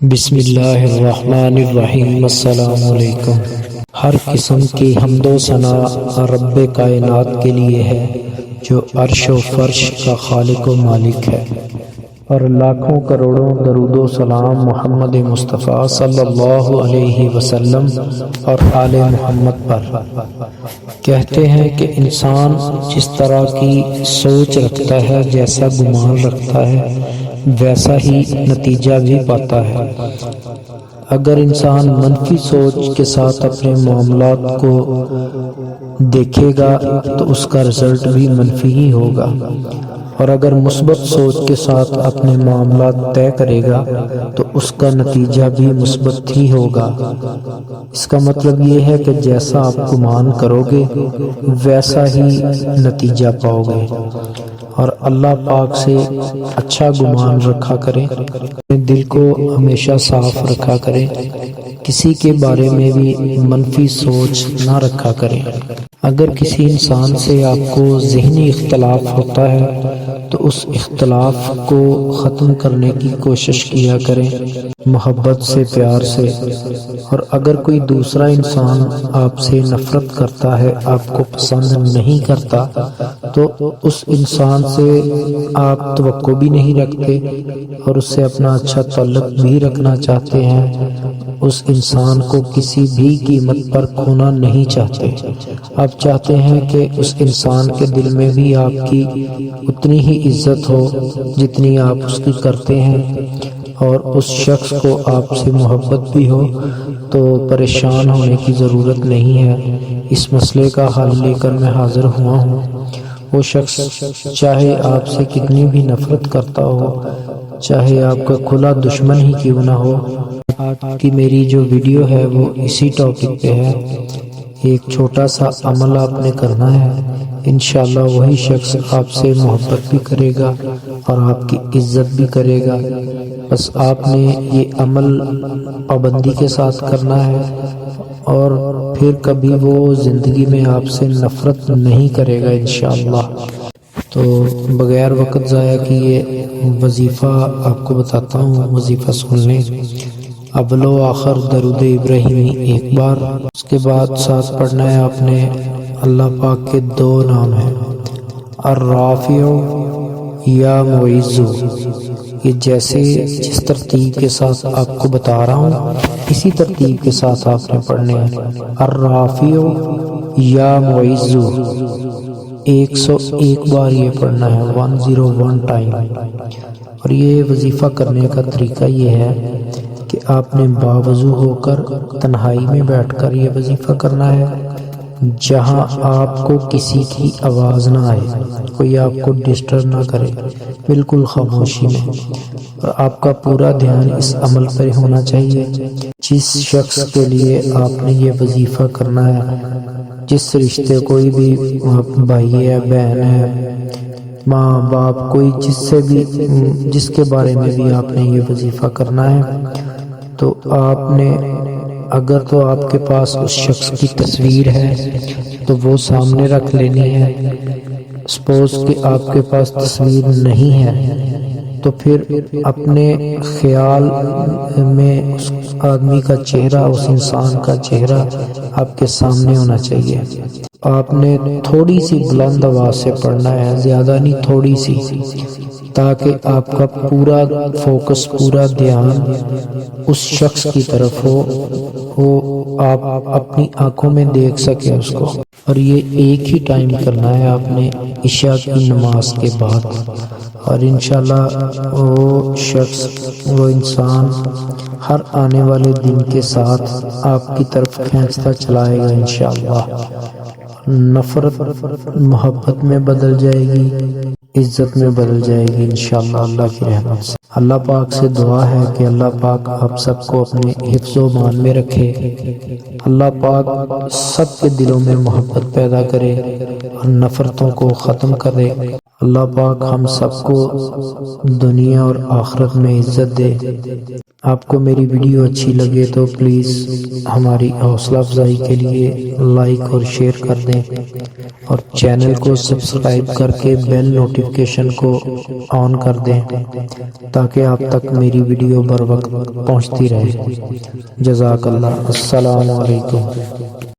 بسم اللہ الرحمن الرحیم۔ السلام علیکم۔ ہر قسم کی حمد و ثنا رب کائنات کے لیے ہے جو عرش و فرش کا خالق و مالک ہے، اور لاکھوں کروڑوں درود و سلام محمد مصطفیٰ صلی اللہ علیہ وسلم اور آل محمد پر۔ کہتے ہیں کہ انسان جس طرح کی سوچ رکھتا ہے، جیسا گمان رکھتا ہے، ویسا ہی نتیجہ بھی پاتا ہے۔ اگر انسان منفی سوچ کے ساتھ اپنے معاملات کو دیکھے گا تو اس کا رزلٹ بھی منفی ہی ہوگا، اور اگر مثبت سوچ کے ساتھ اپنے معاملات طے کرے گا تو اس کا نتیجہ بھی مثبت ہی ہوگا۔ اس کا مطلب یہ ہے کہ جیسا آپ گمان کرو گے ویسا ہی نتیجہ پاؤ گے، اور اللہ پاک سے اچھا گمان رکھا کریں، دل کو ہمیشہ صاف رکھا کریں، کسی کے بارے میں بھی منفی سوچ نہ رکھا کریں۔ اگر کسی انسان سے آپ کو ذہنی اختلاف ہوتا ہے تو اس اختلاف کو ختم کرنے کی کوشش کیا کریں، محبت سے، پیار سے۔ اور اگر کوئی دوسرا انسان آپ سے نفرت کرتا ہے، آپ کو پسند نہیں کرتا، تو اس انسان سے آپ توقع بھی نہیں رکھتے اور اس سے اپنا اچھا تعلق بھی رکھنا چاہتے ہیں، اس انسان کو کسی بھی قیمت پر کھونا نہیں چاہتے۔ آپ چاہتے ہیں کہ اس انسان کے دل میں بھی آپ کی اتنی ہی عزت ہو جتنی آپ اس کی کرتے ہیں، اور اس شخص کو آپ سے محبت بھی ہو، تو پریشان ہونے کی ضرورت نہیں ہے۔ اس مسئلے کا حل لے کر میں حاضر ہوا ہوں۔ وہ شخص چاہے آپ سے کتنی بھی نفرت کرتا ہو، چاہے آپ کا کھلا دشمن ہی کیوں نہ ہو، آج کی میری جو ویڈیو ہے وہ اسی ٹاپک پہ ہے۔ ایک چھوٹا سا عمل آپ نے کرنا ہے، انشاءاللہ وہی شخص آپ سے محبت بھی کرے گا اور آپ کی عزت بھی کرے گا۔ بس آپ نے یہ عمل پابندی کے ساتھ کرنا ہے، اور پھر کبھی وہ زندگی میں آپ سے نفرت نہیں کرے گا انشاءاللہ۔ تو بغیر وقت ضائع کیے وظیفہ آپ کو بتاتا ہوں، وظیفہ سن لیں۔ اول و آخر درود ابراہیمی ایک بار، اس کے بعد ساتھ پڑھنا ہے آپ نے اللہ پاک کے دو نام ہیں، الرافع یا معز۔ یہ جیسے جس ترتیب کے ساتھ آپ کو بتا رہا ہوں اسی ترتیب کے ساتھ آپ نے پڑھنے ہیں، الرافع یا معز۔ 101 بار یہ پڑھنا ہے، 101 ٹائم۔ اور یہ وظیفہ کرنے کا طریقہ یہ ہے کہ آپ نے باوضو ہو کر تنہائی میں بیٹھ کر یہ وظیفہ کرنا ہے، جہاں آپ کو کسی کی آواز نہ آئے، کوئی آپ کو ڈسٹرب نہ کرے، بالکل خاموشی میں، اور آپ کا پورا دھیان اس عمل پر ہونا چاہیے۔ جس شخص کے لیے آپ نے یہ وظیفہ کرنا ہے، جس رشتے، کوئی بھی بھائی ہے، بہن ہے، ماں باپ، کوئی جس کے بارے میں بھی آپ نے یہ وظیفہ کرنا ہے، تو آپ نے اگر تو آپ کے پاس اس شخص کی تصویر ہے تو وہ سامنے رکھ لینی ہے۔ سپوز کہ آپ کے پاس تصویر نہیں ہے تو پھر اپنے خیال میں اس آدمی کا چہرہ، اس انسان کا چہرہ آپ کے سامنے ہونا چاہیے۔ آپ نے تھوڑی سی بلند آواز سے پڑھنا ہے، زیادہ نہیں، تھوڑی سی، تاکہ آپ کا پورا فوکس، پورا دھیان اس شخص کی طرف ہو، وہ آپ اپنی آنکھوں میں دیکھ سکیں اس کو۔ اور یہ ایک ہی ٹائم کرنا ہے آپ نے، عشاء کی نماز کے بعد، اور انشاءاللہ وہ شخص، وہ انسان ہر آنے والے دن کے ساتھ آپ کی طرف کھینچتا چلائے گا انشاءاللہ۔ نفرت محبت میں بدل جائے گی، عزت میں بدل جائے گی انشاءاللہ اللہ کی رحمت سے۔ اللہ پاک سے دعا ہے کہ اللہ پاک آپ سب کو اپنے حفظ و مان میں رکھے، اللہ پاک سب کے دلوں میں محبت پیدا کرے اور نفرتوں کو ختم کرے۔ اللہ پاک ہم سب کو دنیا اور آخرت میں عزت دے۔ آپ کو میری ویڈیو اچھی لگے تو پلیز ہماری حوصلہ افزائی کے لیے لائک اور شیئر کر دیں، اور چینل کو سبسکرائب کر کے بیل نوٹیفیکیشن نوٹیفیکیشن کو آن کر دیں تاکہ آپ تک میری ویڈیو بر وقت پہنچتی رہے۔ جزاک اللہ۔ السلام علیکم۔